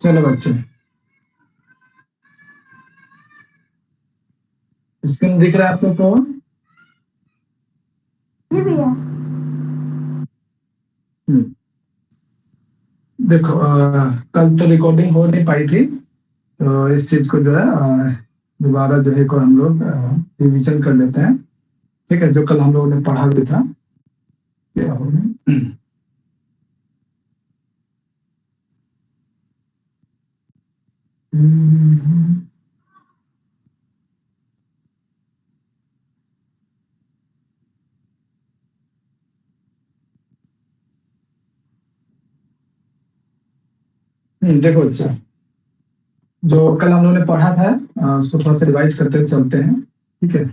चलो बच्चे, स्क्रीन दिख रहा है आपको फोन? जी भैया। देखो कल तो रिकॉर्डिंग हो नहीं पाई थी, तो इस चीज को जो है दोबारा जो है को हम लोग रिविजन कर लेते हैं। ठीक है, जो कल हम लोगों ने पढ़ा भी था। क्या हो गया? देखो अच्छा, जो कल हम लोगों ने पढ़ा था उसको थोड़ा सा रिवाइज करते हुए चलते हैं। ठीक है,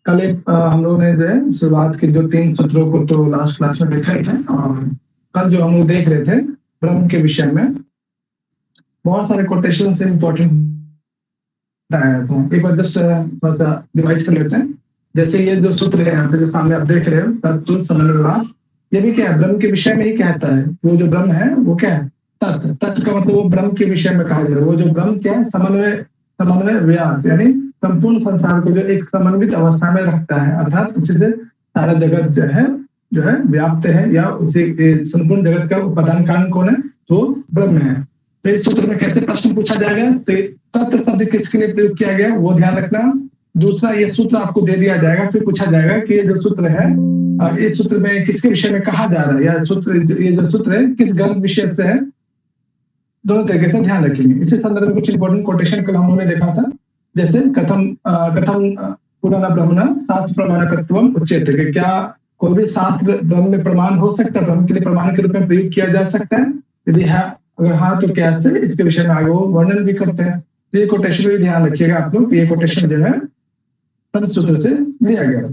कल एक हम लोगों ने जो है शुरुआत के जो 3 सूत्रों को तो लास्ट क्लास में देखा ही था, और कल जो हम लोग देख रहे थे ब्रह्म के विषय में बहुत सारे कोटेशन से इम्पोर्टेंट आया था। एक बार जस्ट थोड़ा सा रिवाइज कर लेते हैं। जैसे ये जो सूत्र है यहाँ पे जो सामने आप देख रहे हो, तत्व समन्वय, ये भी क्या है, ब्रह्म के विषय में ही कहता है। वो जो ब्रह्म है वो क्या है, तत्व। तत्व का मतलब वो ब्रह्म के विषय में कहा जा रहा है। वो जो ब्रह्म क्या है, समन्वय, समन्वय व्याप्त, यानी संपूर्ण संसार को जो एक समन्वित अवस्था में रखता है, अर्थात उसी से सारा जगत जो है व्याप्त है, या उसी संपूर्ण जगत का उपादान कारण कौन है, तो ब्रह्म है। तो इस सूत्र में कैसे प्रश्न पूछा जाएगा, तो तत्व शब्द किसके लिए प्रयोग किया गया वो ध्यान रखना। दूसरा, ये सूत्र आपको दे दिया जाएगा, फिर पूछा जाएगा कि ये जो सूत्र है इस सूत्र में किसके विषय में कहा जा रहा है, या सूत्र ये जो सूत्र है किस ग्रंथ विषय से है, दोनों तरीके से ध्यान रखेंगे। इसी संदर्भ में कुछ इंपॉर्टेंट कोटेशन कल हमने देखा था, जैसे कथम कथम पुराना ब्रह्मणा शास्त्र प्रमाणकत्वम उच्यते, कि क्या कोई भी शास्त्र ब्रह्म में प्रमाण हो सकता है, ब्रह्म के लिए प्रमाण के रूप में प्रयोग किया जा सकता है? यदि है, अगर हाँ तो कैसे, इसके विषय में आगे वो वर्णन भी करते हैं। तो ये कोटेशन भी ध्यान रखिएगा आप लोग, ये कोटेशन जो है सूत्र से लिया गया।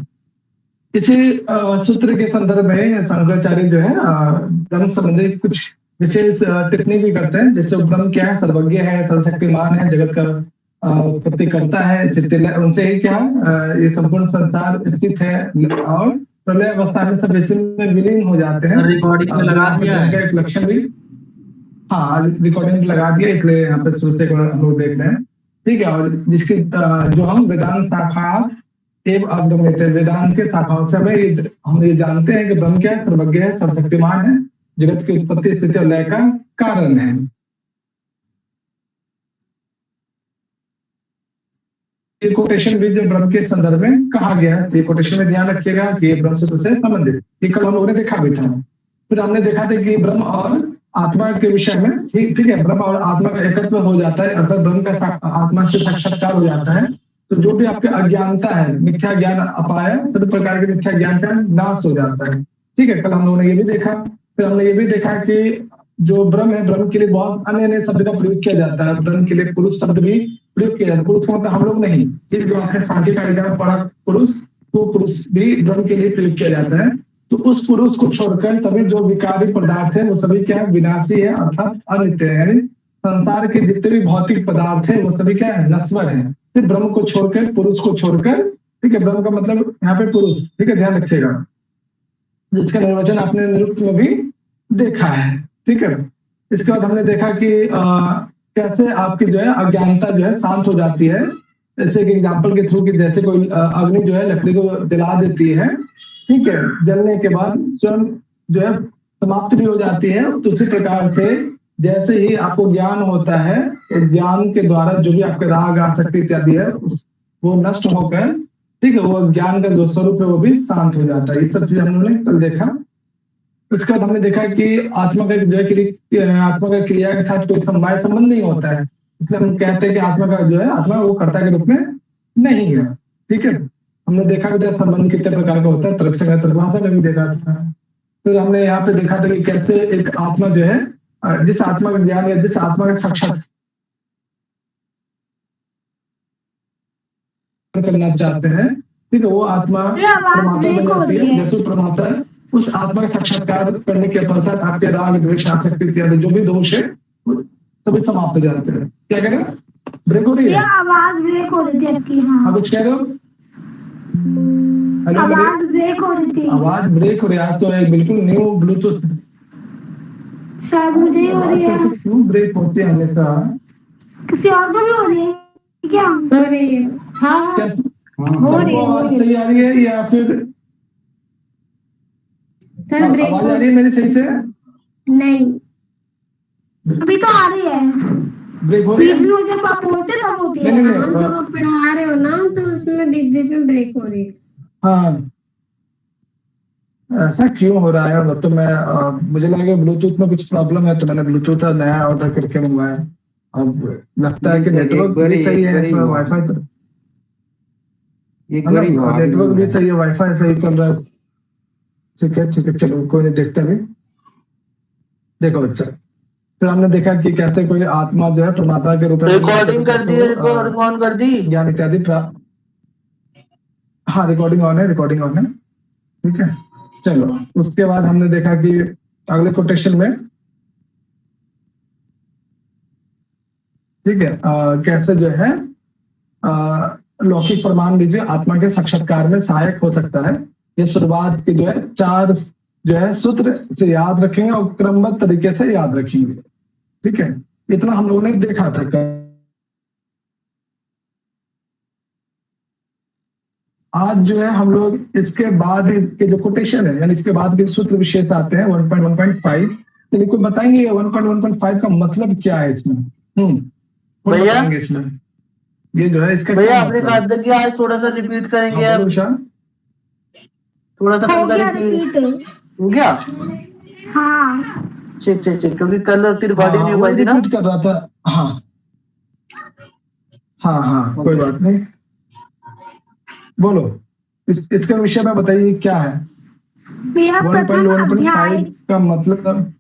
इसी सूत्र के संदर्भ में शंकराचार्य जो है ब्रह्म संबंधी कुछ विशेष टिप्पणी भी करते हैं। जैसे ब्रह्म क्या है, सर्वज्ञ है, सर्वशक्तिमान है, जगत का उत्पत्ति करता है, उनसे ही क्या ये संपूर्ण संसार स्थित है, और प्रलय अवस्था में सब इसी में विलीन हो जाते हैं। रिकॉर्डिंग में लगा दिया है एक लक्षण भी, हाँ रिकॉर्डिंग लगा दिया, इसलिए यहाँ पे सूत्र को हम लोग देख रहे हैं। ठीक है, और जिसकी जो हम वेदांत शाखा एवं अवगमित, वेदांत के शाखाओं से हम ये जानते हैं कि ब्रह्म क्या है, सर्वज्ञ है, सर्वशक्तिमान है, जगत की उत्पत्ति स्थिति और लय का कारण है। ये कोटेशन भी जो ब्रह्म के संदर्भ में कहा गया है, ये कोटेशन में ध्यान रखिएगा कि ये ब्रह्म सूत्र से संबंधित, ये कल हम लोगों ने देखा भी था। फिर हमने देखा था कि ब्रह्म और आत्मा के विषय में, ठीक है, ब्रह्म और आत्मा का एकत्व हो जाता है, अर्थात ब्रह्म का आत्मा से साक्षात्कार हो जाता है। तो जो भी आपके अज्ञानता है, मिथ्या ज्ञान अपाया, सभी प्रकार के मिथ्या ज्ञान का नाश हो जाता है। ठीक है, कल हम लोगों ने ये भी देखा। फिर हमने ये भी देखा कि जो ब्रह्म है, ब्रह्म के लिए बहुत अन्य अन्य शब्द का प्रयोग किया जाता है। ब्रह्म के लिए पुरुष शब्द भी प्रयोग किया जाता है। पुरुष का मतलब हम लोग नहीं, जिस जो आखिर सांख्य कारिका में पढ़ा पुरुष, वो पुरुष भी ब्रह्म के लिए प्रयोग किया जाता है। तो उस पुरुष को छोड़कर सभी जो विकारी पदार्थ है वो सभी क्या है, विनाशी है, अर्थात अनित्य है। यानी संसार के जितने भी भौतिक पदार्थ है वो सभी क्या है, नश्वर है। सिर्फ ब्रह्म को छोड़कर, पुरुष को छोड़कर, ठीक है, ब्रह्म का मतलब यहाँ पे पुरुष, ठीक है, ध्यान रखिएगा, जिसका निर्वचन आपने निरुक्त में भी देखा है। ठीक है, इसके बाद हमने देखा कि कैसे आपकी जो है अज्ञानता जो है शांत हो जाती है। जैसे एक एग्जाम्पल के थ्रू कि जैसे कोई अग्नि जो है लकड़ी को जला देती है, ठीक है, जलने के बाद स्वयं जो है समाप्त भी हो जाती है। तो उसी प्रकार से जैसे ही आपको ज्ञान होता है, तो ज्ञान के द्वारा जो भी आपके राग आसक्ति इत्यादि है वो नष्ट होकर, ठीक है, वो ज्ञान का जो स्वरूप है वो भी शांत हो जाता है। ये सब चीज हम लोगों ने कल देखा। उसके बाद हमने देखा कि आत्मा का जो है आत्मा का क्रिया के साथ कोई समवाय संबंध नहीं होता है, इसलिए हम कहते हैं कि आत्मा का जो है, आत्मा वो कर्ता के रूप में नहीं है। ठीक है, हमने देखा कि संबंध कितने प्रकार का होता है, तर्क संगत परिभाषा में भी देखा था। फिर हमने यहाँ पे देखा था कि कैसे एक आत्मा जो है, जिस आत्मा का ज्ञान या जिस आत्मा का साक्षात करना चाहते हैं, ठीक है, वो आत्मा परमात्मा बन जाती है। जैसे परमात्मा है, उस आत्मा का साक्षात्कार करने के पश्चात आपके राग द्वेष आसक्ति इत्यादि जो भी दोष है सभी समाप्त हो जाते हैं। क्या कह रहे हो, ब्रेक हो रही है, आवाज ब्रेक हो रही थी आपकी। हाँ, कुछ कह रहे हो, आवाज ब्रेक हो रही थी, आवाज ब्रेक हो रही है। आज तो एक बिल्कुल न्यू ब्लूटूथ शायद मुझे ही हो रही है। क्यों ब्रेक होती है हमेशा? किसी और को भी हो रही है क्या? हो रही है। हाँ क्या हो रही है, हो आवाज रही है। सही आ रही है या फिर सर ब्रेक आवाज आ रही है मेरी सही से? नहीं, अभी तो आ रही है, ब्रेक हो रही बीच है? में जब आप बोलते तब होती नहीं है। नहीं हम नहीं, तो पढ़ा रहे हो ना, तो उसमें बीच बीच में ब्रेक हो रही है। हाँ ऐसा क्यों हो रहा है? वो तो मैं मुझे लगा ब्लूटूथ में कुछ प्रॉब्लम है, तो मैंने ब्लूटूथ नया ऑर्डर करके मंगवाया। अब लगता है नहीं कि सर, नेटवर्क भी सही है इसमें, वाईफाई तो एक है ना, बार ही हुआ, अभी नहीं नेटवर्क हो भी रहा है। सही है, वाईफाई सही चल रहा है। ठीक है चलो कोई नहीं, देखते हैं। देखो बच्चा, फिर हमने देखा कि कैसे कोई आत्मा जो है परमात्मा के रूप में रिकॉर्डिंग कर दी है, रिकॉर्डिंग ऑन कर दी। ज्ञान इत्यादि प्राप्त। हाँ रिकॉर्डिंग ऑन है, रिकॉर्डिंग ऑन है। ठीक है चलो, उसके बाद हमने देखा कि अगले कोटेशन में, ठीक है कैसे जो है लौकिक प्रमाण भी जो है आत्मा के साक्षात्कार में सहायक हो सकता है। ये शुरुआत के जो है 4 जो है सूत्र से याद रखेंगे और क्रमबद्ध तरीके से याद रखेंगे। ठीक है, इतना हम लोगों ने देखा था। आज जो है हम लोग इसके बाद के जो कोटेशन है, यानी इसके बाद के सूत्र विशेष आते हैं 1.1.5। तो कोई बताएंगे 1.1.5 का मतलब क्या है इसमें? कोई भैया? बताएंगे इसमें ये जो है इसका भैया क्या आपने मतलब कहा है? था कि आज थोड़ा सा रिपीट करेंगे। हाँ, अब बोलो विशाल। थोड़ा सा हो पंखा गया रिपीट रिपीट। हो गया। हाँ ठीक, क्योंकि कल उसकी रिकॉर्डिंग नहीं हो वो पाई थी ना। रिपीट कर रहा था। हाँ कोई बात नहीं, बोलो इसके विषय में बताइए क्या है भैया, प्रथम अध्याय 1.1.5 का मतलब।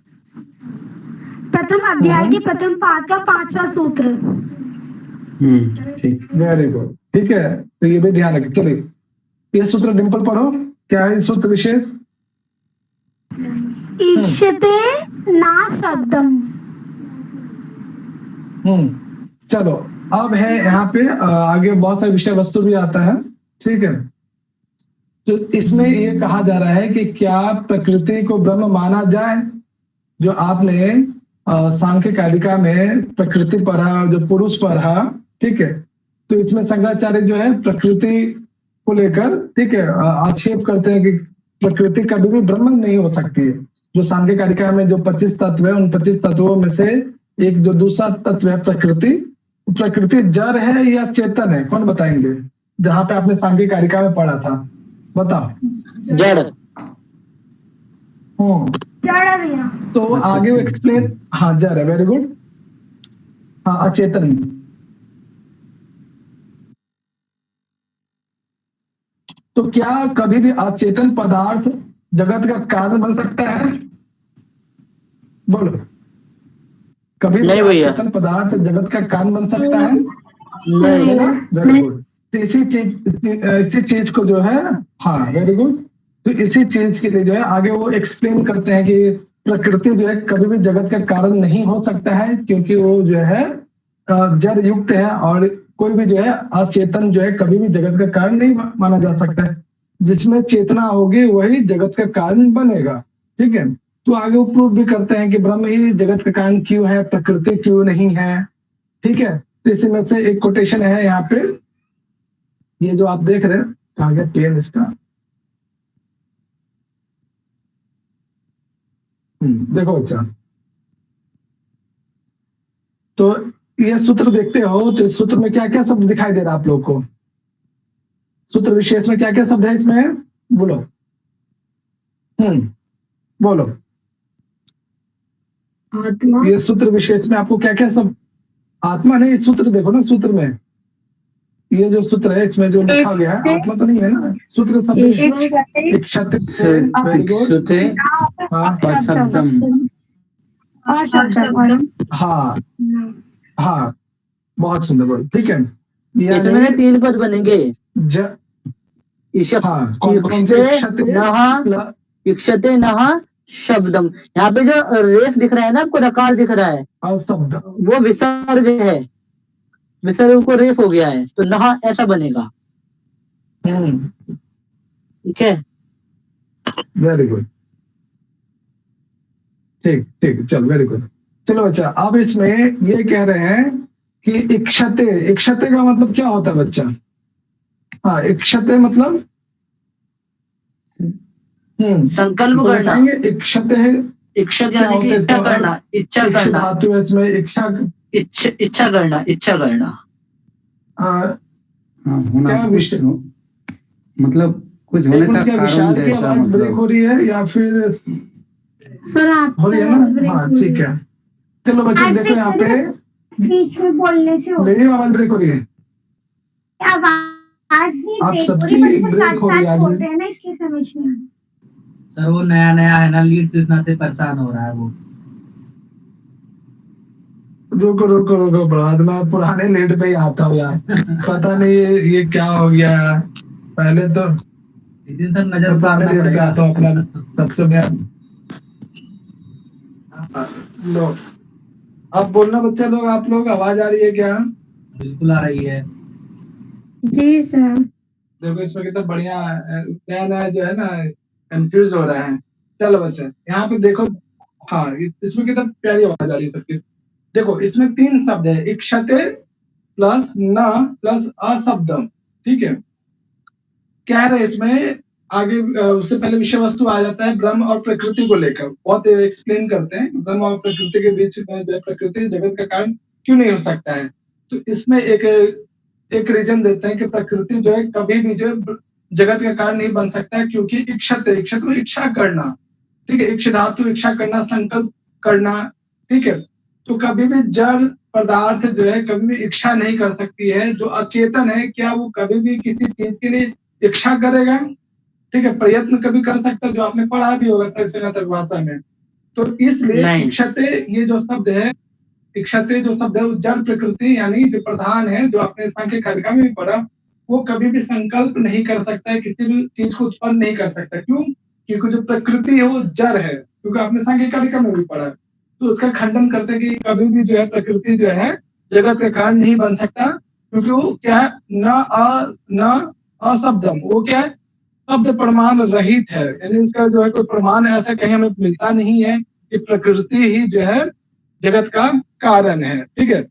के प्रथम पाठ का 5वां सूत्र। ठीक, वेरी गुड। ठीक है, तो ये भी ध्यान रखें। चलिए ये सूत्र डिंपल पढ़ो, क्या है सूत्र विशेष? ईक्षते ना शब्दम। चलो, अब है यहाँ पे आगे बहुत सारे विषय वस्तु भी आता है। ठीक है, तो इसमें ये कहा जा रहा है कि क्या प्रकृति को ब्रह्म माना जाए? जो आपने सांख्य कालिका में प्रकृति पढ़ा, जो पुरुष पढ़ा, ठीक है, तो इसमें शंकराचार्य जो है प्रकृति को लेकर, ठीक है, आक्षेप करते हैं कि प्रकृति कभी भी ब्रह्म नहीं हो सकती है। जो सांख्य कालिका में जो 25 तत्व है, उन 25 तत्वों में से एक जो दूसरा तत्व है प्रकृति जड़ है या चेतन है? कौन बताएंगे? जहां पे आपने सांख्य कालिका में पढ़ा था, बताओ। जड़। जड़ है भैया। तो आगे वो एक्सप्लेन, हाँ जड़ है, वेरी गुड। हाँ अचेतन। तो क्या कभी भी अचेतन पदार्थ जगत का कारण बन सकता है? बोलो, कभी भी नहीं भैया। अचेतन पदार्थ जगत का कारण बन सकता है? नहीं। है ना, वेरी गुड। तो इसी चीज को जो है, हाँ वेरी गुड, तो इसी चीज के लिए जो है आगे वो एक्सप्लेन करते हैं कि प्रकृति जो है कभी भी जगत का कारण नहीं हो सकता है, क्योंकि वो जो है जड़ युक्त है, और कोई भी जो है अचेतन जो है कभी भी जगत का कारण नहीं माना जा सकता है। जिसमें चेतना होगी वही जगत का कारण बनेगा। ठीक है, तो आगे वो प्रूव भी करते हैं कि ब्रह्म ही जगत का कारण क्यों है, प्रकृति क्यों नहीं है। ठीक है, तो इसी में से एक कोटेशन है यहाँ पे, ये जो आप देख रहे हैं, कहाँ गया पेन इसका? देखो अच्छा, तो ये सूत्र देखते हो, तो इस सूत्र में क्या क्या शब्द दिखाई दे रहा है आप लोग को? सूत्र विशेष में क्या क्या शब्द है इसमें? बोलो। बोलो, आत्मा। ये सूत्र विशेष में आपको क्या क्या शब्द? आत्मा नहीं, सूत्र देखो ना, सूत्र में ये जो सूत्र है इसमें जो लिखा गया है आत्मा तो नहीं है ना, सूत्र शब्द हाँ हाँ, बहुत सुंदर बोल। ठीक है, इसमें 3 पद बनेंगे। इक्षते नहा शब्दम। यहाँ पे जो रेफ दिख रहा है ना आपको, रकार दिख रहा है, वो विसर्ग है, विसर्ग को रेफ हो गया है, तो नहा ऐसा बनेगा। ठीक है, वेरी गुड। ठीक ठीक, चलो वेरी गुड। चलो बच्चा, अब इसमें ये कह रहे हैं कि इक्षते, इक्षते का मतलब क्या होता है बच्चा? हाँ, इक्षते मतलब संकल्प तो करना। बताएंगे इक्षते है इच्छा क्या यानी कि होता है? इच्छा करना, इच्छा इक्ष करना, धातु है इसमें, इच्छा इच्छा करना, इच्छा करना। हाँ, हाँ, होना क्या कुछ विषय, हो, मतलब कुछ होने एक का मिनट, क्या कारण विशाल की जैसा, आवाज ब्रेक मतलब हो रही है या फिर सर हो आपकी रही है आवाज ना? ब्रेक हाँ हो रही ठीक है। है। चलो बच्चों देखो यहाँ पे बीच में बोलने से होता मेरी आवाज ब्रेक हो रही है, है। आवाज नहीं आप ब्रेक हो सबकी रही, बट वो ब्रेक हो रही है साथ आज बोलते भी। हैं ना, इसलिए समझ नहीं आता। सर वो नया नया है ना लीड, तो इस नाते परेशान हो रहा है वो। रुको रुको रुको, बाद में पुराने लेट पे ही आता हूँ यार। पता नहीं ये क्या हो गया। पहले तो नितिन सर नजर मैं पुराने उतारना लेट पे पड़ेगा। आता हूँ अपना सबसे नया। लो, अब बोलना बच्चे लोग, आप लोग आवाज आ रही है क्या? बिल्कुल आ रही है। जी सर। देखो इसमें कितना बढ़िया नया नया जो है ना, कंफ्यूज हो रहा है। चलो बच्चे यहाँ पे देखो, हाँ इसमें कितना प्यारी आवाज आ रही है सबकी। देखो इसमें 3 शब्द है, इक्षते प्लस न प्लस अशब्दम, ठीक है। क्या है इसमें आगे उससे पहले विषय वस्तु आ जाता है ब्रह्म और प्रकृति को लेकर, बहुत एक्सप्लेन करते हैं ब्रह्म और प्रकृति के बीच में जो प्रकृति जगत का कारण क्यों नहीं हो सकता है। तो इसमें एक रीजन देते हैं कि प्रकृति जो है कभी भी जो है जगत का कारण नहीं बन सकता है, क्योंकि इक्षत को इच्छा करना, ठीक है, इक्ष धातु इच्छा करना, संकल्प करना, ठीक है। तो कभी भी जड़ पदार्थ जो है कभी भी इच्छा नहीं कर सकती है। जो अचेतन है क्या वो कभी भी किसी चीज के लिए इच्छा करेगा? ठीक है, प्रयत्न कभी कर सकता है, जो आपने पढ़ा भी होगा तर्क भाषा में। तो इसलिए नहीं। इक्षते ये जो शब्द है, इक्षते जो शब्द है वो जड़ प्रकृति यानी जो प्रधान है, जो आपने सांख्य कारिका में भी पढ़ा, वो कभी भी संकल्प नहीं कर सकता है, किसी भी चीज को उत्पन्न नहीं कर सकता। क्यों? क्योंकि जो प्रकृति है वो जड़ है, क्योंकि आपने सांख्य कारिका में भी पढ़ा। तो उसका खंडन करते हैं कि कभी भी जो है प्रकृति जो है जगत का कारण नहीं बन सकता, क्योंकि वो क्या है, न अशब्दम, वो क्या है, शब्द प्रमाण रहित है, यानी उसका जो है कोई प्रमाण ऐसा कहीं हमें मिलता नहीं है कि प्रकृति ही जो है जगत का कारण है, ठीक है।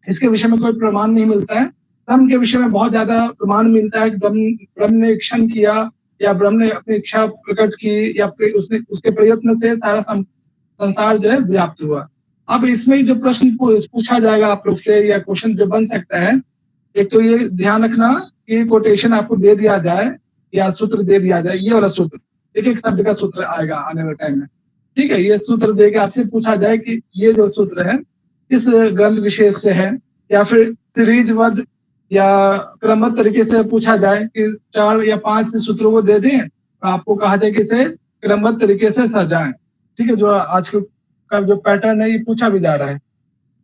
इसके विषय में कोई प्रमाण नहीं मिलता है। ब्रह्म के विषय में बहुत ज्यादा प्रमाण मिलता है कि ब्रह्म ने इच्छन किया, या ब्रह्म ने अपनी इच्छा प्रकट की, या उसने उसके प्रयत्न से सारा संसार जो है व्याप्त हुआ। अब इसमें जो प्रश्न पूछा जाएगा आप लोग से, या क्वेश्चन जो बन सकता है, एक तो ये ध्यान रखना कि कोटेशन आपको दे दिया जाए या सूत्र दे दिया जाए, ये वाला सूत्र, एक एक शब्द का सूत्र आएगा आने वाले टाइम में, ठीक है। ये सूत्र देके आपसे पूछा जाए कि ये जो सूत्र है किस ग्रंथ विशेष से है, या फिर सीरीजबद्ध या क्रमबद्ध तरीके से पूछा जाए कि 4 या 5 सूत्रों को दे दें, आपको कहा जाए कि इसे क्रमबद्ध तरीके से सजाएं, ठीक है। जो आज का जो पैटर्न है ये पूछा भी जा रहा है,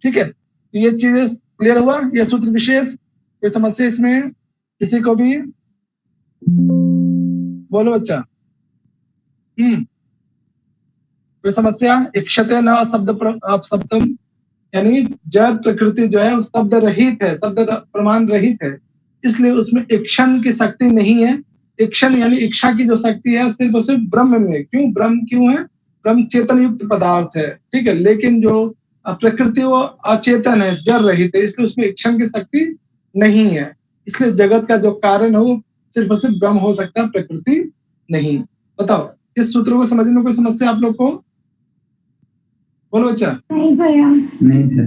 ठीक है। तो ये चीजें क्लियर हुआ, ये सूत्र विशेष, कोई समस्या इसमें किसी को भी? बोलो बच्चा। कोई समस्या? इक्षते न शब्दम, यानी जड़ प्रकृति जो है शब्द रहित है, शब्द प्रमाण रहित है, इसलिए उसमें इक्षण की शक्ति नहीं है। इक्षण यानी इच्छा की जो शक्ति है सिर्फ और सिर्फ ब्रह्म में। क्यों ब्रह्म क्यों है? ब्रह्म चेतन युक्त पदार्थ है, ठीक है, लेकिन जो प्रकृति वो अचेतन है, जड़ रहित है, इसलिए उसमें इक्षण की शक्ति नहीं है। इसलिए जगत का जो कारण है वो सिर्फ और सिर्फ ब्रह्म हो सकता है, प्रकृति नहीं। बताओ इस सूत्र को समझने में कोई समस्या आप लोग को? बोलो बच्चा। नहीं भैया। नहीं सर।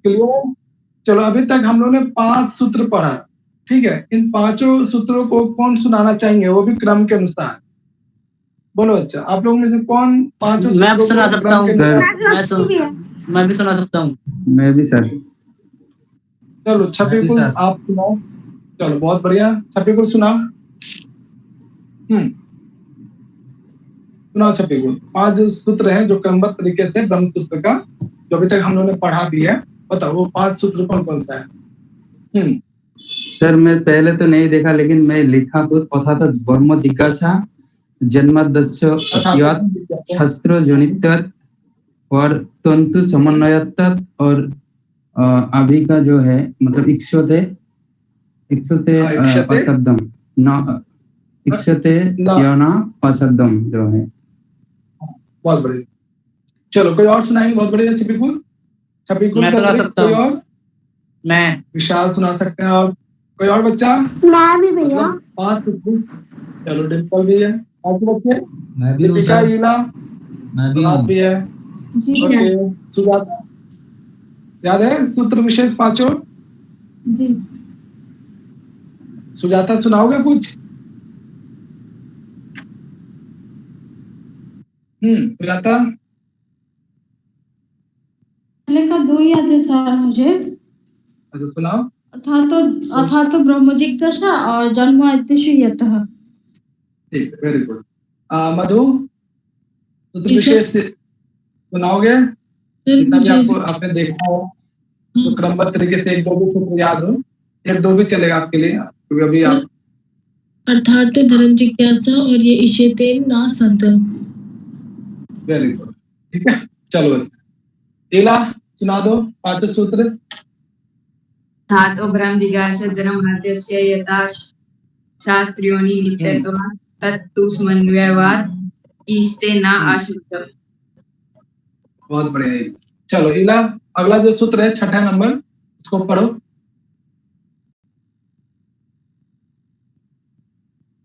क्लियर? चलो अभी तक हम लोगों ने 5 सूत्र पढ़ा, ठीक है। इन 5 सूत्रों को कौन सुनाना चाहेंगे, वो भी क्रम के अनुसार? बोलो बच्चा, आप लोगों में से कौन 5 मैं भी सुना सकता हूँ सर। मैं भी सुना सकता हूँ। मैं भी सर। चलो छपीकुल सर। आप सुनाओ। चलो बहुत बढ़िया, छपीकुल सुनाओ। सुनाओ छपीकुल। 5 सूत्र हैं जो क्रमबद्ध तरीके से ब्रह्म सूत्र का, जो अभी तक हम लोगों ने पढ़ा भी है, बताओ वो 5 सूत्र कौन कौन सा है? सर मैं पहले तो नहीं देखा, लेकिन मैं लिखा तो तथा तो ब्रह्म जिज्ञासा जन्मदस्य शास्त्र जनित और तंतु समन्वयत और अभी का जो है मतलब इक्षते अशब्दम न इक्षते याना अशब्दम जो है। बहुत बढ़िया। चलो कोई और सुनाएंगे, बहुत बढ़िया। छबिकुल, छबिकुल मैं सुना सकता कोई हूँ। और? मैं विशाल सुना सकते हैं, और कोई और बच्चा? मैं भी भैया। मतलब 5 सुकून। चलो डिम्पल भी है, बाकी बच्चे? मैं भी हूँ दीपिका, सर, ईला, मैं भी प्रभात हूँ। भी है। जी ओके, सर। सुजाता याद है सूत्र विशेष पांचों? जी सुजाता सुनाओगे कुछ? सुजाता। पहले का 2 याद है सर मुझे। अच्छा सुनाओ। अथा तो ब्रह्म जिज्ञासा और जन्म यतः। ठीक है, वेरी गुड। मधु, सूत्र जी सर। विशेष सुनाओगे? सर जितना भी मुझे आपने देखा हो, तो क्रमबद्ध तरीके से एक दो भी सूत्र याद हो, एक दो भी चलेगा आपके लिए, क्योंकि अभी आप अर्थात धर्म जिज्ञासा और ये इशेते ना सद। Very good. ठीक है, चलो ईला सुना दो पांचों सूत्र। धातो ब्रह्म जिज्ञासा जन्माद्यस्य यथा शास्त्रोनि नित्यत्वा तत्तु समन्वयवाद ईस्ते न आश्रितम्। बहुत बढ़िया। चलो ईला, अगला जो सूत्र है 6ठा नंबर, उसको पढ़ो।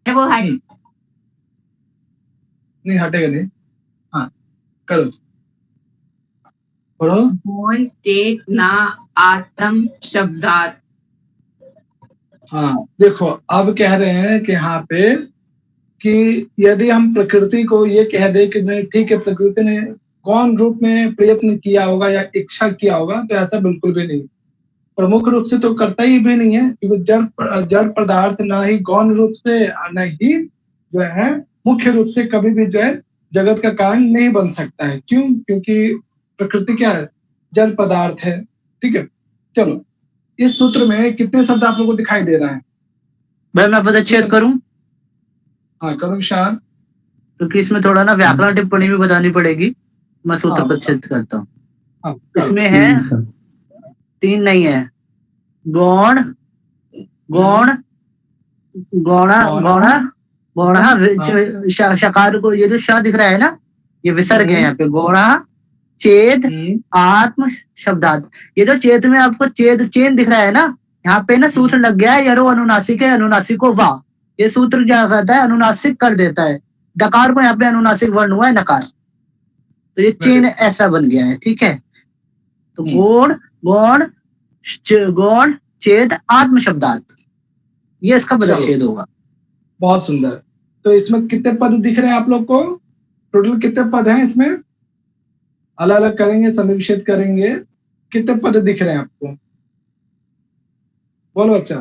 वो हट नहीं हटेगा नहीं, हाँ करो, पढ़ो। मोह चेत न आत्म शब्दात्। हाँ देखो, अब कह रहे हैं कि यहाँ पे कि यदि हम प्रकृति को ये कह दे कि नहीं ठीक है, प्रकृति ने कौन रूप में प्रयत्न किया होगा या इच्छा किया होगा, तो ऐसा बिल्कुल भी नहीं। प्रमुख रूप से तो करता ही भी नहीं है, क्योंकि जड़ पदार्थ ना ही गौण रूप से न ही जो है मुख्य रूप से कभी भी जो है जगत का कारण नहीं बन सकता है। क्यों? क्योंकि प्रकृति क्या है? जड़ पदार्थ है। ठीक है, चलो इस सूत्र में कितने शब्द आप लोगों को दिखाई दे रहा है? भाई मैं पदच्छेद करूं, हाँ करो विशाल। क्योंकि इसमें थोड़ा ना व्याकरण टिप्पणी भी बतानी पड़ेगी। मैं सूत्र हाँ, पदच्छेद करता हूँ। हाँ, करो। इसमें है 3 नहीं है, गौण, गौण, गौणा, गौणा, गौणा, शकार को ये जो श दिख रहा है ना, ये विसर्ग है यहाँ पे। गौणा, चेद, आत्म शब्दात। ये जो चेत में आपको चेद चेन दिख रहा है ना, यहाँ पे ना सूत्र लग गया है यरो अनुनासिक है, अनुनासिको वाह। ये सूत्र क्या करता है? अनुनासिक कर देता है। डकार को यहाँ पे अनुनासिक वर्ण हुआ है नकार, तो ये चेन ऐसा बन गया है। ठीक है, तो गौण, गौण, गौण, चेद, आत्म शब्दात, ये इसका पदच्छेद होगा। बहुत सुंदर। तो इसमें कितने पद दिख रहे हैं आप लोग को? टोटल कितने पद हैं इसमें? अलग अलग करेंगे, संधिविच्छेद करेंगे, कितने पद दिख रहे हैं आपको? बोलो बच्चा।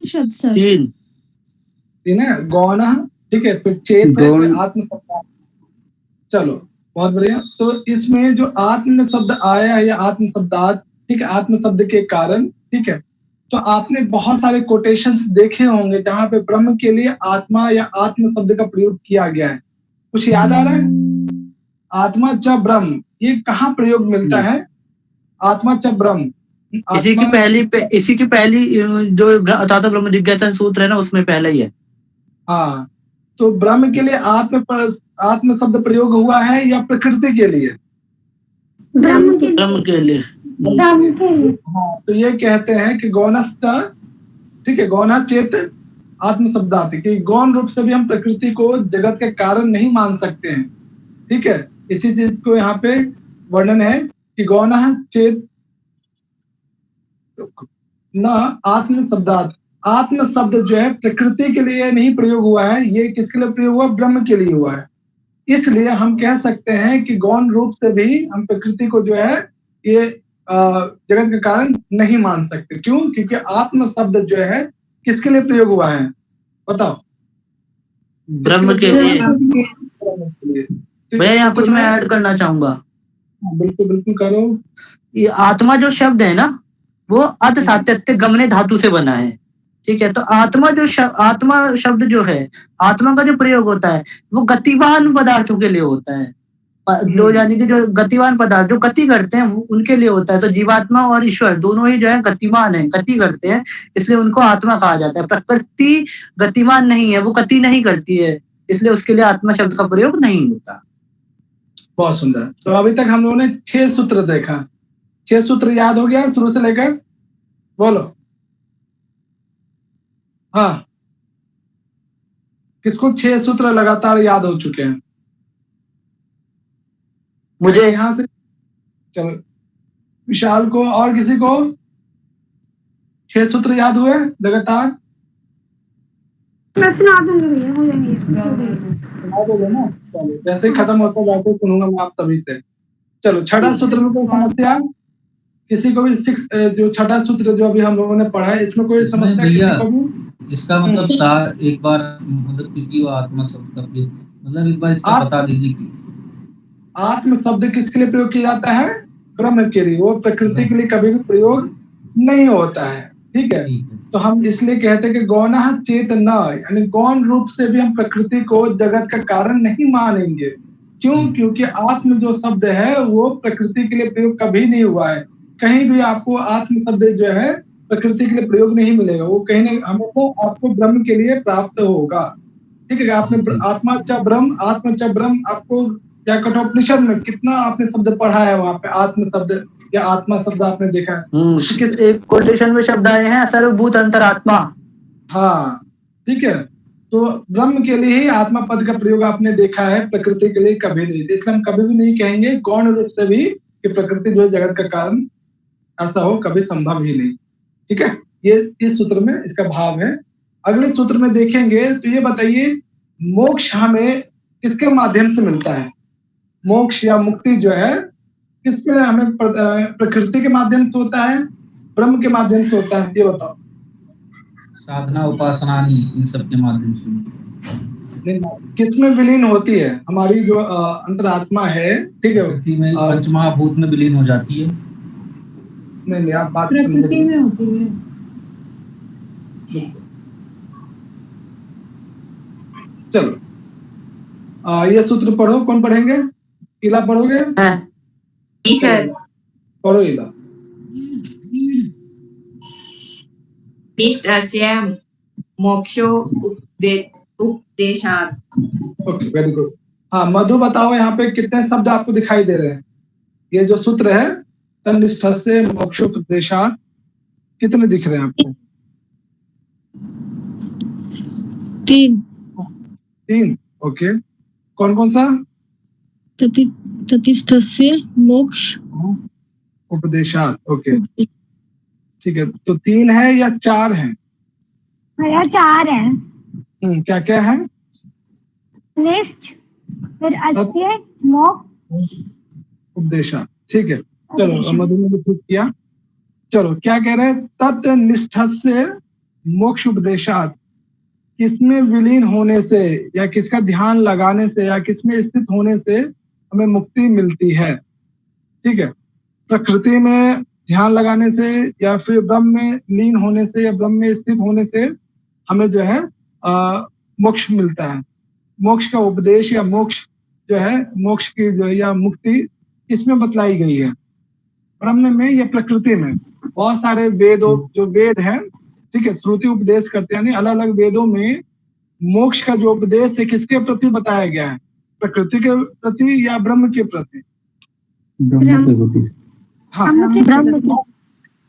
3 है। गौण, ठीक है, फिर चेत है, फिर आत्म शब्द। चलो बहुत बढ़िया। तो इसमें जो आत्म शब्द आया है या आत्म शब्दात, ठीक है, आत्म शब्द के कारण, ठीक है, तो आपने बहुत सारे कोटेशंस देखे होंगे जहां पे ब्रह्म के लिए आत्मा या आत्म शब्द का प्रयोग किया गया है। कुछ याद आ रहा है? आत्मा च ब्रह्म, ये कहाँ प्रयोग मिलता है? आत्मा च ब्रह्म, इसी की पहली जो अथा तो ब्रह्म जिज्ञासा सूत्र है ना, उसमें पहले ही है। हाँ, तो ब्रह्म के लिए आत्म शब्द प्रयोग हुआ है या प्रकृति के लिए? ब्रह्म के ब्रह्म के लिए। ब्रह्म के लिए। हाँ, तो ये कहते हैं कि गौणस्थ, ठीक है, गौणा चेत आत्म शब्दात, कि गौण रूप से भी हम प्रकृति को जगत के कारण नहीं मान सकते हैं। ठीक है, इसी चीज को यहाँ पे वर्णन है कि गौणा चेत न आत्म शब्दात। आत्म शब्द जो है प्रकृति के लिए नहीं प्रयोग हुआ है, ये किसके लिए प्रयोग हुआ? ब्रह्म के लिए हुआ है। इसलिए हम कह सकते हैं कि गौण रूप से भी हम प्रकृति को जो है ये जगत के कारण नहीं मान सकते। क्यों? क्योंकि आत्म शब्द जो है किसके लिए प्रयोग हुआ है? बताओ। ब्रह्म के लिए। भैया यहाँ कुछ मैं ऐड करना चाहूंगा। बिल्कुल बिल्कुल करो। ये आत्मा जो शब्द है ना, वो अध सातत्य गमने धातु से बना है। ठीक है, तो आत्मा शब्द जो है, आत्मा का जो प्रयोग होता है वो गतिवान पदार्थों के लिए होता है। दो यानी कि जो गतिवान पदार्थ जो गति करते हैं उनके लिए होता है। तो जीवात्मा और ईश्वर दोनों ही जो है गतिमान है, गति करते हैं, इसलिए उनको आत्मा कहा जाता है। प्रकृति गतिमान नहीं है, वो गति नहीं करती है। इसलिए उसके लिए आत्मा शब्द का प्रयोग नहीं होता। बहुत सुंदर। तो अभी तक हम लोगों ने 6 सूत्र देखा। 6 सूत्र याद हो गया शुरू से लेकर? बोलो। हाँ, किसको 6 सूत्र लगातार याद हो चुके हैं? मुझे यहाँ से चलो, विशाल को और किसी को 6 सूत्र याद हुए लगातार? मैं सुना दूंगी भैया, हो जाएंगे। याद हो गया ना? चलो, जैसे ही खत्म होता है वैसे ही सुनूंगा मैं आप सभी से। चलो, छठा सूत्र में कोई समस्या? किसी को भी जो छठा सूत्र जो अभी हम लोगों ने पढ़ा है, इसमें कोई इसमें समस्या भैया, किसी को भी? इसका मतलब सार एक बार मतलब क्योंकि वो आत्मा शब्द करके मतलब एक बार इसका बता दीजिए कि आत्म शब्द किसके लिए प्रयोग किया जाता है? ब्रह्म के लिए। वो प्रकृति के लिए कभी भी प्रयोग नहीं होता है। ठीक है? तो हम इसलिए कहते हैं कि गौणः चेत न, यानी गौण रूप से भी हम प्रकृति को जगत का कारण नहीं मानेंगे। क्यों? क्योंकि आत्म जो शब्द है वो प्रकृति के लिए प्रयोग कभी नहीं हुआ है। कहीं भी आपको आत्म शब्द जो है प्रकृति के लिए प्रयोग नहीं मिलेगा। वो कहीं ना हमेशा आपको ब्रह्म के लिए प्राप्त होगा। ठीक है? आपने आत्मा च ब्रह्म, आत्म च ब्रह्म, आपको क्या कठोपनिषद में कितना आपने शब्द पढ़ा है? वहां पे आत्म शब्द या आत्मा शब्द आपने देखा है? एक कोटेशन में शब्द आए हैं, सर्वभूत अंतरात्मा। हाँ, ठीक है। तो ब्रह्म के लिए ही आत्मा पद का प्रयोग आपने देखा है, प्रकृति के लिए कभी नहीं। इसलिए हम कभी भी नहीं कहेंगे गौण रूप से भी कि प्रकृति जो है जगत का कारण, ऐसा हो कभी संभव ही नहीं। ठीक है? ये इस सूत्र में इसका भाव है। अगले सूत्र में देखेंगे तो ये बताइए, मोक्ष हमें किसके माध्यम से मिलता है? मोक्ष या मुक्ति जो है किसमें हमें प्रकृति के माध्यम से होता है, ब्रह्म के माध्यम से होता है? ये बताओ। साधना उपासना इन सब के माध्यम से नहीं, किसमें विलीन होती है हमारी जो अंतरात्मा है? ठीक है, प्रकृति में पंचमहाभूत में विलीन हो जाती है। नहीं आप बात प्रकृति में होती है। चलो, ये सूत्र पढ़ो। कौन पढ़ेंगे? इला पढ़ोगे? सर। पढ़ो इला। निष्ठस्य मोक्षो उपदेशात्। Okay, very good. हाँ, मधु बताओ यहाँ पे कितने शब्द आपको दिखाई दे रहे हैं? ये जो सूत्र है तन्निष्ठस्य मोक्षोपदेशात्, कितने दिख रहे हैं आपको? 3। ओके, कौन कौन सा? ततिष्ठस्य मोक्ष उपदेशात्। ओके, ठीक है। तो 3 है या 4 है? भैया 4 है। क्या क्या है? निष्ठ, फिर अस्य, मोक्ष, उपदेशात्। ठीक है, चलो मधु ने भी ठीक किया। चलो, क्या कह रहे हैं? तत्निष्ठस्य मोक्ष उपदेशात्, किसमें विलीन होने से या किसका ध्यान लगाने से या किसमें स्थित होने से हमें मुक्ति मिलती है? ठीक है, प्रकृति में ध्यान लगाने से या फिर ब्रह्म में लीन होने से या ब्रह्म में स्थित होने से हमें जो है मोक्ष मिलता है। मोक्ष का उपदेश या मोक्ष जो है, मोक्ष की जो या मुक्ति किसमें बतलाई गई है? ब्रह्म में या प्रकृति में? बहुत सारे वेदों जो वेद हैं, ठीक है, श्रुति उपदेश करते हैं, अलग अलग वेदों में मोक्ष का जो उपदेश है किसके प्रति बताया गया है? प्रकृति के प्रति या ब्रह्म के प्रति? ब्रह्म के प्रति।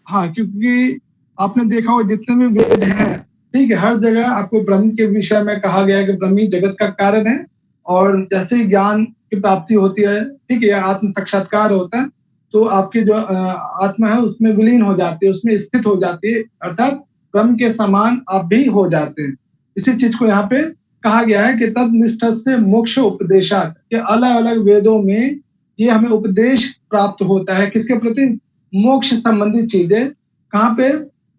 हाँ, क्योंकि आपने देखा हो जितने भी वेद हैं, ठीक है, हर जगह आपको ब्रह्म के विषय में कहा गया है कि ब्रह्म ही जगत का कारण है। और जैसे ही ज्ञान की प्राप्ति होती है, ठीक है, आत्म साक्षात्कार होता है, तो आपकी जो आत्मा है उसमें विलीन हो जाती है, उसमें स्थित हो जाती है, अर्थात ब्रह्म के समान आप भी हो जाते हैं। इसी चीज को यहाँ पे कहा गया है कि तद्निष्ठस्य मोक्ष उपदेशात्, ये अलग अलग वेदों में ये हमें उपदेश प्राप्त होता है किसके प्रति? मोक्ष संबंधी चीजें। कहाँ पे?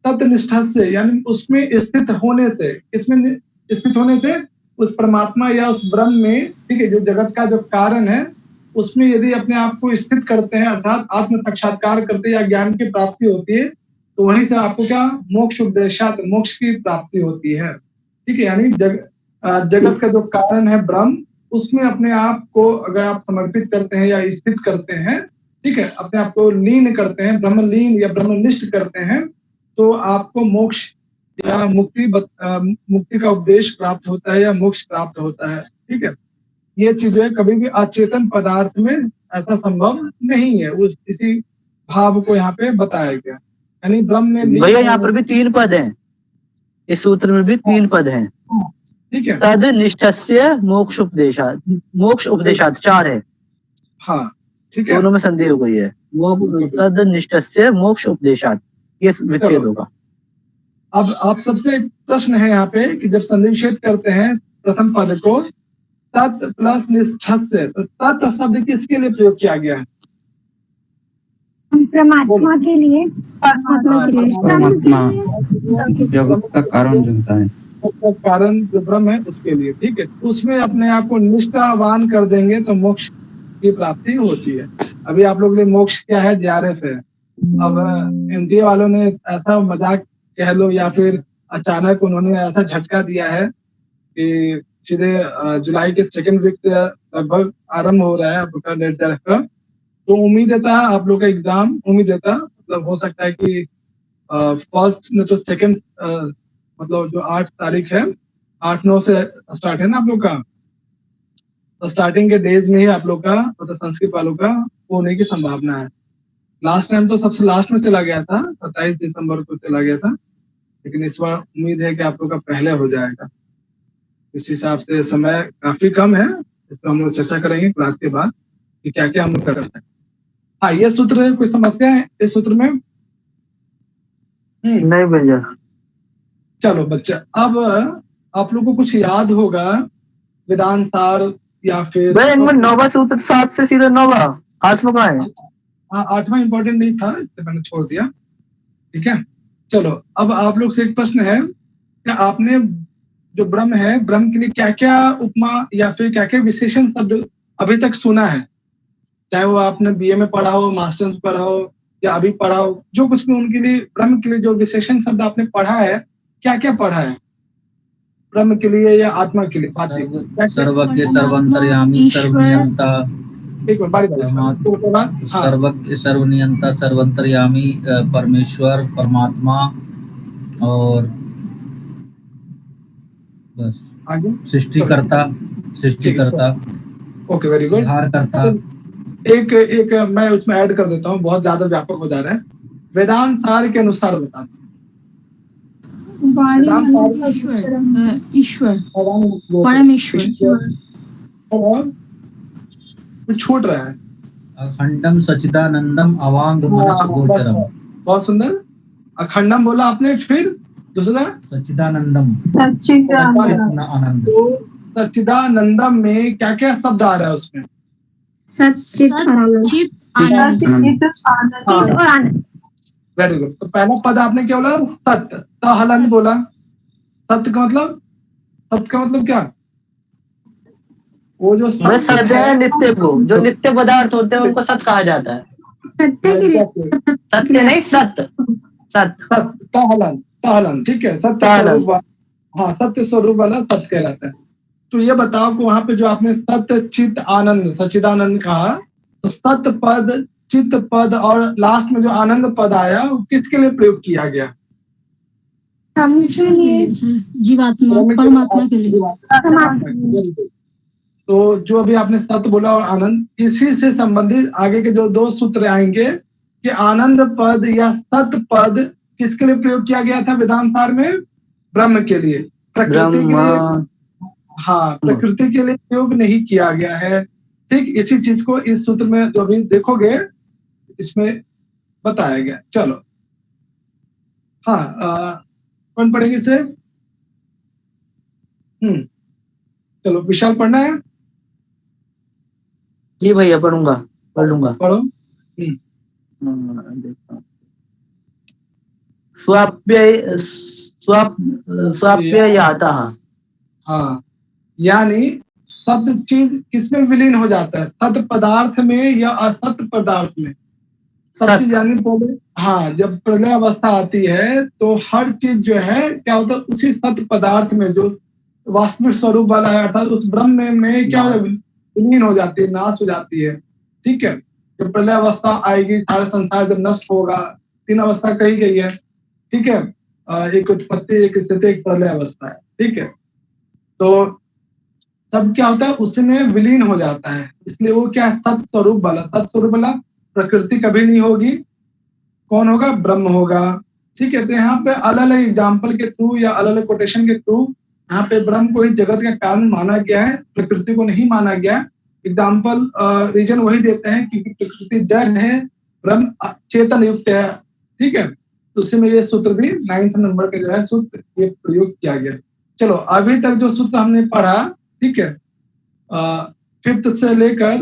तत्निष्ठस्य, यानी उसमें स्थित होने से। इसमें स्थित होने से उस परमात्मा या उस ब्रह्म में, ठीक है, जो जगत का जो कारण है उसमें यदि अपने आप को स्थित करते हैं, अर्थात आत्म साक्षात्कार करते या ज्ञान की प्राप्ति होती है, तो वहीं से आपको क्या? मोक्ष उपदेशात्, मोक्ष की प्राप्ति होती है। ठीक है, यानी जगत का जो कारण है ब्रह्म, उसमें अपने आप को अगर आप समर्पित करते हैं या स्थित करते हैं, ठीक है, अपने आप को लीन करते हैं, ब्रह्मलीन या ब्रह्मनिष्ठ करते हैं, तो आपको मोक्ष या मुक्ति का उपदेश प्राप्त होता है या मोक्ष प्राप्त होता है। ठीक है, ये चीजें कभी भी अचेतन पदार्थ में ऐसा संभव नहीं है। उस इसी भाव को यहाँ पे बताया गया, यानी ब्रह्म में भैया यहाँ पर भी 3 पद हैं, इस सूत्र में भी 3 पद हैं। ठीक है, तद निष्ठस्य मोक्ष उपदेशात 4 है। हाँ ठीक है, दोनों में संदेह हो गई है। वो तद निष्ठस्य मोक्ष उपदेशात, ये विच्छेद होगा। अब आप सबसे एक प्रश्न है यहाँ पे कि जब संधि विच्छेद करते हैं प्रथम पद को तत् प्लस निष्ठस्य, तो तत् शब्द किसके लिए प्रयोग किया गया है? परमात्मा के लिए, परमात्मा के लिए, परमात्मा जगत का कारण जो होता है, उसका कारण जो ब्रह्म है उसके लिए। ठीक है, उसमें अपने आप को निष्ठावान कर देंगे तो मोक्ष की प्राप्ति होती है। अभी आप लोग के लिए मोक्ष क्या है? JRF है। अब NDA वालों ने ऐसा मजाक कह लो या फिर अचानक उन्होंने ऐसा झटका दिया है कि सीधे जुलाई के 2nd वीक से लगभग आरंभ हो रहा है आप लोग का नेट JRF का। तो उम्मीद है आप लोग का एग्जाम, उम्मीद है मतलब हो सकता है कि फर्स्ट ने तो 2nd मतलब जो 8 तारीख है, 8-9 से स्टार्ट है ना आप लोग का, तो स्टार्टिंग के डेज में ही आप लोग का मतलब संस्कृत वालों का होने की संभावना है। लास्ट टाइम तो सबसे लास्ट में चला गया था, 27 दिसंबर को चला गया था, लेकिन इस बार उम्मीद है कि आप लोग का पहले हो जाएगा। इस हिसाब से समय काफी कम है, इस पर हम लोग चर्चा करेंगे क्लास के बाद कि क्या क्या हम लोग कर सकते हैं। हाँ, ये सूत्र है, कोई समस्या है इस सूत्र में? नहीं भैया। चलो बच्चा, अब आप लोग को कुछ याद होगा वेदांत सार या फिर भैया इनमें 9वां सूत्र 7 से सीधा 9वां, 8वां कहाँ है? हाँ, 8वां इंपॉर्टेंट नहीं था, इसलिए मैंने छोड़ दिया। ठीक है, चलो अब आप लोग से एक प्रश्न है कि आपने जो ब्रह्म है, ब्रह्म के लिए क्या क्या उपमा या फिर क्या क्या विशेषण शब्द अभी तक सुना है? चाहे वो आपने BA में पढ़ा हो, मास्टर्स में पढ़ा हो या अभी पढ़ा हो, जो कुछ भी उनके लिए ब्रह्म के लिए जो विशेषण शब्द आपने पढ़ा है, क्या क्या पढ़ा है ब्रह्म के लिए या आत्मा के लिए? सर्वज्ञ, सर्वंतर्यामी, सर्वनियंता, एक मिनट, बारी सर्वज्ञ, सर्वनियंता, सर्वंतर्यामी, परमेश्वर, परमात्मा, और बस आगे सृष्टिकर्ता, ओके, वेरी गुड। करता। एक मैं उसमें ऐड कर देता हूँ, बहुत ज्यादा व्यापक हो जा रहा है। वेदांत सार के अनुसार बता दो। ईश्वर, परमेश्वर, और कुछ छूट रहा है? अखंडम सच्चिदानंदम अवांग मनस गोचरम। बहुत सुंदर, अखंडम बोला आपने, फिर दूसरा सच्चिदानंदम, सच्चिदानंद, तो सच्चिदानंदम में क्या क्या शब्द आ रहा है उसमें? सच्चित आनंद और आनंद। Very good. तो पहला पद आपने क्या बोला? सत्य, सहलंद बोला। सत्य का मतलब क्या? वो जो सत्य है, नित्य को, जो नित्य पदार्थ होते हैं उनको सत्य कहा जाता है। सत्य के लिए, सत्य नहीं, सहलन, ठीक है, सत्य स्वरूप, हाँ, सत्य स्वरूप वाला सत्य कहलाता है। तो ये बताओ कि वहां पे जो आपने सत्य चित आनंद सच्चिदानंद कहा, तो सत्य पद, चित्त पद और लास्ट में जो आनंद पद आया वो किसके लिए प्रयोग किया गया? जीवात्मा, परमात्मा के लिए। तो जो अभी आपने सत्य बोला और आनंद, इसी से संबंधित आगे के जो 2 सूत्र आएंगे कि आनंद पद या सत्य पद किसके लिए प्रयोग किया गया था वेदांत सार में? ब्रह्म के लिए, प्रकृति के लिए, हाँ, प्रकृति के लिए प्रयोग नहीं किया गया है। ठीक, इसी चीज को इस सूत्र में जो भी देखोगे इसमें बताया गया। चलो, हाँ, कौन पढ़ेगी इसे? चलो, विशाल पढ़ना है? जी भैया, पढ़ लूंगा। पढ़ो। स्वाप्ययातः। हाँ, यानी सत्य चीज किसमें विलीन हो जाता है? सत्य पदार्थ में या असत्य पदार्थ में? सब चीज यानी पहले, हाँ, जब प्रलय अवस्था आती है तो हर चीज जो है क्या होता है, उसी सत्य पदार्थ में जो वास्तविक स्वरूप वाला है, अर्थात उस ब्रह्म में क्या विलीन हो जाती है, नाश हो जाती है। ठीक है, जब प्रलय अवस्था आएगी, सारा संसार जब नष्ट होगा, 3 अवस्था कही गई है। ठीक है, एक उत्पत्ति, एक स्थिति, एक प्रलय अवस्था है, ठीक है। तो तब क्या होता है, उसमें विलीन हो जाता है, इसलिए वो क्या सत स्वरूप वाला प्रकृति कभी नहीं होगी। कौन होगा? ब्रह्म होगा, ठीक है। तो यहाँ पे अलग अलग एग्जाम्पल के थ्रू या अलग अलग कोटेशन के थ्रू यहाँ पे ब्रह्म को ही जगत का कारण माना गया है, प्रकृति को नहीं माना गया है। एग्जाम्पल रीजन वही देते हैं कि प्रकृति जड़ है, ब्रह्म चेतन युक्त है, ठीक है। तो उसी में ये सूत्र भी 9th नंबर का जो है सूत्र ये प्रयोग किया गया। चलो अभी तक जो सूत्र हमने पढ़ा, ठीक है, 5th से लेकर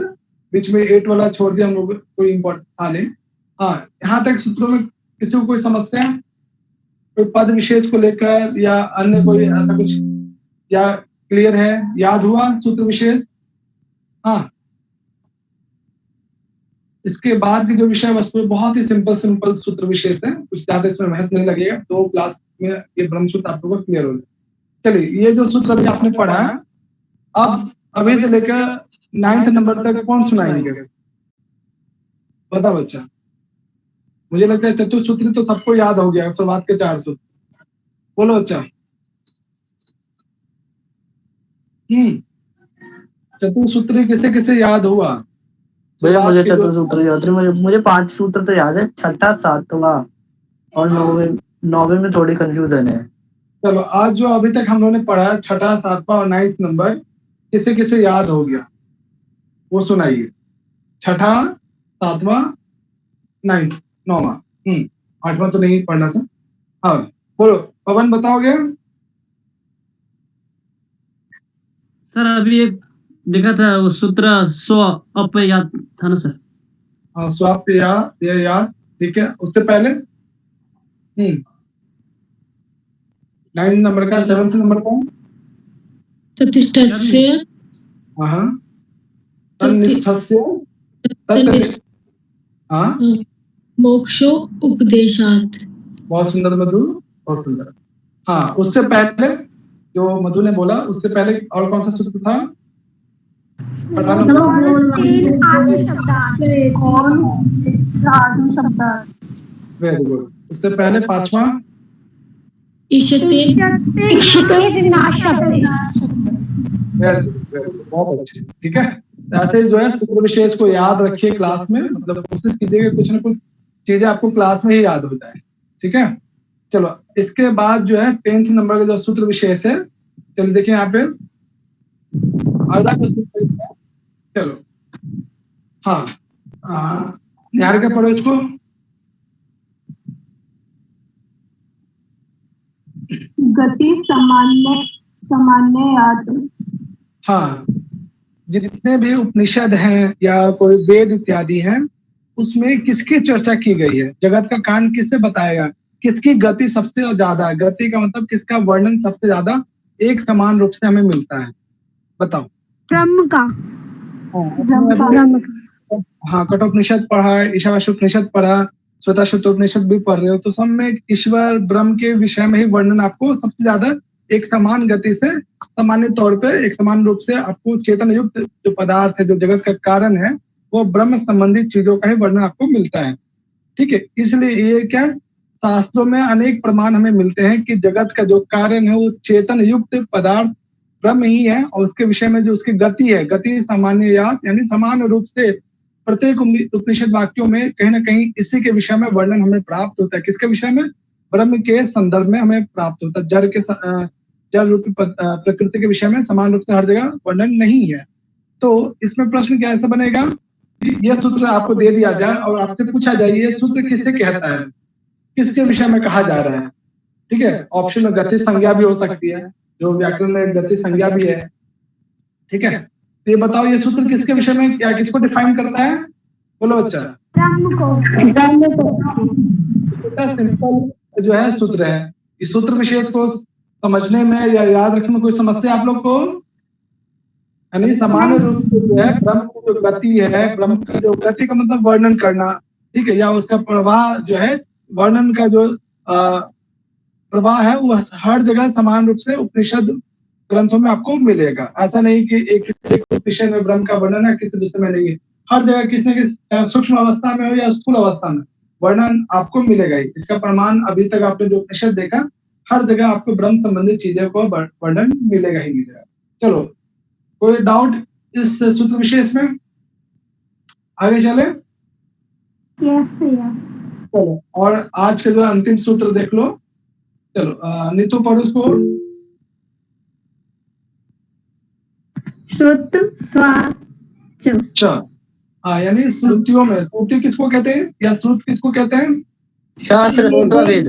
बीच में 8 वाला छोड़ दिया हम लोग, कोई इम्पोर्टेंट था नहीं। हाँ, यहाँ तक सूत्रों में किसी को कोई समस्या, कोई पद विशेष को लेकर या अन्य कोई ऐसा कुछ, या क्लियर है, याद हुआ सूत्र विशेष? हाँ, इसके बाद की जो विषय वस्तु बहुत ही सिंपल सूत्र विशेष है, कुछ ज्यादा इसमें मेहनत नहीं लगेगा, 2 क्लास में ये ब्रह्म सूत्र आप लोगों को क्लियर हो जाए। चलिए, ये जो सूत्र अभी आपने पढ़ा, अब अभी से लेकर 9th नंबर तक कौन सुनाएंगे? बता बच्चा। मुझे लगता है चतुसूत्री तो सबको याद हो गया, शुरुआत के 4 सूत्र। बोलो बच्चा। चतुसूत्री किसे किसे याद हुआ? भैया मुझे चतुसूत्र याद है, मुझे 5 सूत्र तो याद है, छठा, सातवां और नौवे में थोड़ी कंफ्यूजन है। चलो, आज जो अभी तक हम लोगों ने पढ़ा, छठा, सातवां और 9th नंबर किसे किसे याद हो गया वो सुनाइए। छठा, सातवां, 9th, 9वां, 8वां तो नहीं पढ़ना था। हाँ बोलो, पवन बताओगे? सर अभी एक देखा था वो सूत्र स्व अप याद था ना सर? हाँ, स्वाप याद, ठीक है। उससे पहले 9th नंबर का, 7th नंबर का ततिष्ठस्य मोक्षो उपदेशात्। बहुत सुंदर मधु, बहुत सुंदर। हाँ, उससे पहले जो मधु ने बोला, उससे पहले और कौन सा सूत्र था? Very good. उससे पहले 5वां बहुत अच्छे, ठीक है। ऐसे जो है सूत्र विशेष को याद रखिए क्लास में, मतलब कोशिश कीजिएगा कुछ ना कुछ चीजें आपको क्लास में ही याद हो जाए, ठीक है। चलो, इसके बाद जो है 10th नंबर का जो सूत्र विशेष है, चलो देखिए यहाँ पे अगला सूत्र। चलो हाँ, यार क्या पढ़ो इसको। गति सामान्य। हाँ, जितने भी उपनिषद हैं या कोई वेद इत्यादि हैं, उसमें किसकी चर्चा की गई है? जगत का कारण किससे बताएगा? किसकी गति सबसे ज्यादा है? गति का मतलब किसका वर्णन सबसे ज्यादा एक समान रूप से हमें मिलता है? बताओ। ब्रह्म का। हाँ, कठोपनिषद पढ़ा, ईशावास्य उपनिषद पढ़ा, श्वेताश्वतोपनिषद भी पढ़ रहे हो, तो सब में ईश्वर ब्रह्म के विषय में ही वर्णन आपको सबसे ज्यादा एक समान गति से, सामान्य तौर पे एक समान रूप से आपको चेतन युक्त जो पदार्थ है, जो जगत का कारण है, वो ब्रह्म संबंधित चीजों का ही वर्णन आपको मिलता है, ठीक है। इसलिए ये क्या, शास्त्रों में अनेक प्रमाण हमें मिलते हैं कि जगत का जो कारण है वो चेतन युक्त पदार्थ ब्रह्म ही है, और उसके विषय में जो उसकी गति है, गति सामान्य यानी समान रूप से प्रत्येक उपनिषद वाक्यों में कहीं ना कहीं इसी के विषय में वर्णन हमें प्राप्त होता है। किसके विषय में? ब्रह्म के संदर्भ में हमें प्राप्त होता है। जड़ रूपी प्रकृति के विषय में समान रूप से हर जगह वर्णन नहीं है। तो इसमें प्रश्न क्या ऐसा बनेगा, यह सूत्र आपको दे दिया जाए और आपसे पूछा जाए ये सूत्र किसे कहता है, किसके विषय में कहा जा रहा है, ठीक है। ऑप्शन में गति संज्ञा भी हो सकती है, जो व्याकरण में गति संज्ञा भी है, ठीक है। तो ये बताओ, ये सूत्र किसके विषय में, क्या किसको डिफाइन करता है? बोलो बच्चा। सिंपल जो है सूत्र है। इस सूत्र विशेष को समझने में या याद रखने में कोई समस्या आप लोग को? यानी सामान्य रूप से जो है ब्रह्म की जो गति है, ब्रह्म का जो गति का मतलब वर्णन करना, ठीक है, या उसका प्रवाह जो है, वर्णन का जो प्रवाह है, वो हर जगह समान रूप से उपनिषद ग्रंथों में आपको मिलेगा। ऐसा नहीं कि एक उपनिषद में ब्रह्म का वर्णन है, किसी दूसरे में नहीं है। हर जगह किसी न किसी सूक्ष्म अवस्था में हो या स्थूल अवस्था में वर्णन आपको मिलेगा ही। इसका प्रमाण अभी तक आपने जो उपनिषद देखा हर जगह आपको ब्रह्म संबंधित चीजों को वर्णन मिलेगा ही मिलेगा। चलो, कोई डाउट इस सूत्र विशेष में? आगे चले। यस भैया। चलो, और आज के जो अंतिम सूत्र देख लो। चलो नीतू पढ़ो उसको। श्रुत्वाच। अच्छा, हाँ, यानी श्रुतियों में, श्रुति किसको कहते हैं या श्रुत किसको कहते हैं? शास्त्र अथवा वेद।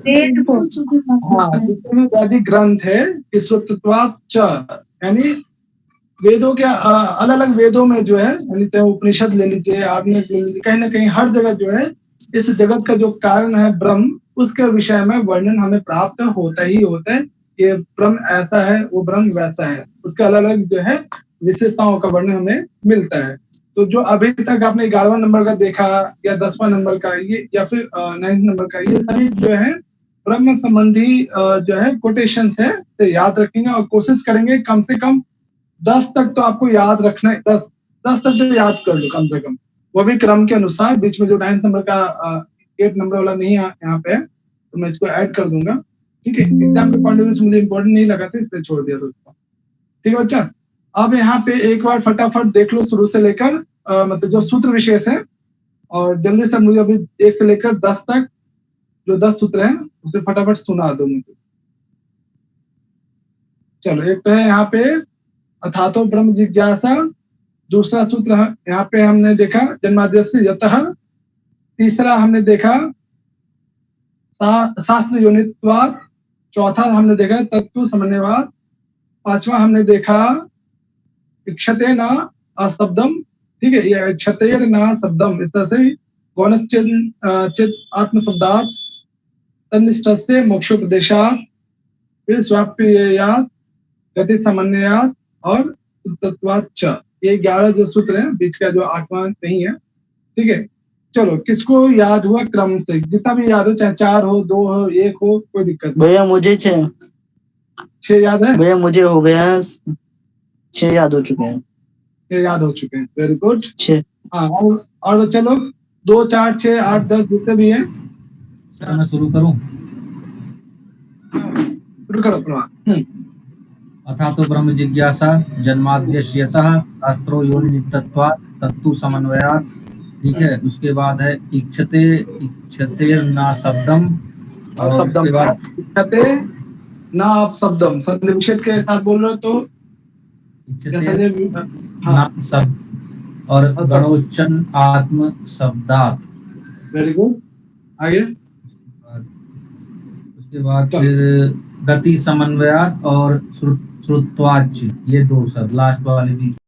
वेद को। हाँ, जितने भी वैदिक ग्रंथ है कि श्रुतत्वाच, यानी वेदों के अलग अलग वेदों में जो है, यानी चाहे उपनिषद ले लीजिए, आत्मिक ले लीजिए, कहीं ना कहीं हर जगह जो है इस जगत का जो कारण है ब्रह्म, उसके विषय में वर्णन हमें प्राप्त होता ही होता है। ये ब्रह्म ऐसा है, वो ब्रह्म वैसा है, उसके अलग अलग जो है विशेषताओं का वर्णन हमें मिलता है। तो जो अभी तक आपने 11वां नंबर का देखा या 10वां नंबर का ये या फिर 9th नंबर का, ये सभी जो है ब्रह्म संबंधी जो है कोटेशंस है, तो याद रखेंगे और कोशिश करेंगे कम से कम 10 तक तो आपको याद रखना है। 10 तक तो याद कर लो कम से कम, वो भी क्रम के अनुसार। बीच में जो 9th नंबर का 8 नंबर वाला नहीं यहाँ पे है, तो मैं इसको ऐड कर दूंगा। ठीक है, एग्जाम के पॉइंट ऑफ व्यू से मुझे इंपॉर्टेंट नहीं लगा था, इसलिए छोड़ दिया दोस्तों। ठीक है बच्चा, अब यहाँ पे एक बार फटाफट देख लो शुरू से लेकर मतलब जो सूत्र विशेष है, और जल्दी से मुझे अभी 1 से लेकर 10 तक जो 10 सूत्र हैं उसे फटाफट सुना दो मुझे। चलो, एक तो है यहाँ पे अथातो ब्रह्म जिज्ञासा, दूसरा सूत्र यहाँ पे हमने देखा जन्माद्यस्य यतः, तीसरा हमने देखा शास्त्र योनित्वात्, चौथा हमने देखा तत्व समन्वयवाद, पांचवा हमने देखा इक्षते न अशब्दम। ठीक है, ये इक्षते न शब्दम, इस तरह से गौणश्चित आत्म शब्दात् तन्निष्ठस्य मोक्षोपदेशात्, फिर स्वाप्ययात्, गति समन्वयात् और तत्वाच्च। ये 11 जो सूत्र हैं, बीच का जो 8वां नहीं है। ठीक है, चलो, किसको याद हुआ क्रम से? जितना भी याद हो, चाहे 4 हो, 2 हो, 1 हो, कोई दिक्कत नहीं। भैया मुझे 6 याद है? भैया मुझे हो गया 6 याद हो चुके हैं। 6 याद हो चुके हैं, वेरी गुड। 6। हाँ, और बच्चे लोग 2, 4, 6, 8, 10 जितने भी हैं। सर मैं शुरू करूं? शुरू करो अपना। अथातो ब्रह्म जिज्ञासा, जन्माद्यस्य यतः, शास्त्रो योनिनित्यत्वात्, तत्तु समन्वयात्। ठीक है, उसके बाद है इक्षते न शब्दम, और उसके बाद इक्षते न आप शब्दम, संधि विच्छेद के साथ बोल रहे हो तो इक्षते न शब्द, और गणोच्चन आत्म शब्दात्। वेरी गुड, आगे। उसके बाद फिर गति समन्वयात् और श्रुत्वाच्च, ये 2 शब्द लास्ट वाले भी